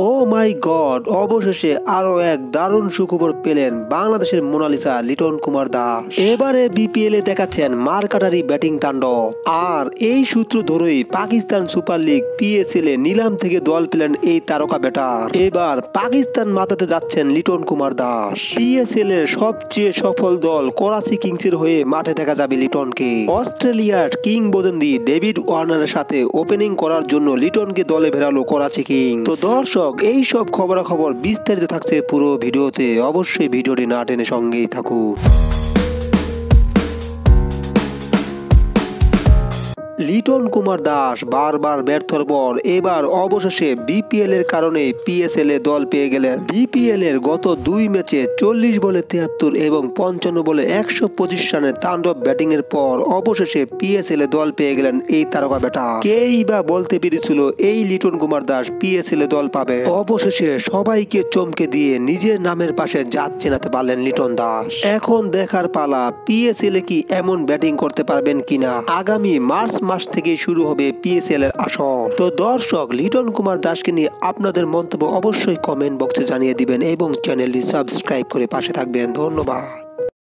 ও মাই god, অবশেষে আরো এক দারুণ সুখবর পেলেন বাংলাদেশের মোনালিসা লিটন কুমার দাস। এবারে বিপিএল এ দেখাচ্ছেন মারকাটারি ব্যাটিং তাণ্ডব। আর এই সূত্র ধরেই পাকিস্তান সুপার লিগ পিএসএল এ নিলাম থেকে দল পেলেন এই তারকা ব্যাটার। এবার পাকিস্তান মাতাতে যাচ্ছেন লিটন কুমার দাস। পিএসএল এর সবচেয়ে সফল দল করাচি কিংসের হয়ে মাঠে দেখা যাবে লিটনকে। অস্ট্রেলিয়ার কিংবদন্তি ডেভিড ওয়ার্নারের সাথে ওপেনিং করার জন্য লিটনকে দলে ভেড়ালো করাচি কিংস। তো দর্শক, এই সব খবরাখবর বিস্তারিত থাকছে পুরো ভিডিওতে, অবশ্যই ভিডিওটি না টেনে সঙ্গেই থাকুন। লিটন কুমার দাস বারবার ব্যর্থর পর এবার অবশেষে বিপিএল এর কারণে পিএসএল এ দল পেয়ে গেলেন। বিপিএল এর গত 2 ম্যাচে 40 বলে 73 এবং 55 বলে 125 রানের তাণ্ডব ব্যাটিং এর পর অবশেষে পিএসএল এ দল পেয়ে গেলেন এই তারকা ব্যাটার। কেই বা বলতে পেরেছিল এই লিটন কুমার দাস পিএসএল এ দল পাবে? অবশেষে সবাইকে চমকে দিয়ে নিজের নামের পাশে জাত চেনাতে পারলেন লিটন দাস। এখন দেখার পালা পিএসএল এ কি এমন ব্যাটিং করতে পারবেন কিনা। আগামী মার্চ মাস থেকে শুরু হবে পিএসএল এর আসর। তো দর্শক, লিটন কুমার দাসকে নিয়ে আপনাদের মন্তব্য অবশ্যই কমেন্ট বক্সে জানিয়ে দিবেন এবং চ্যানেলটি সাবস্ক্রাইব করে পাশে থাকবেন। ধন্যবাদ।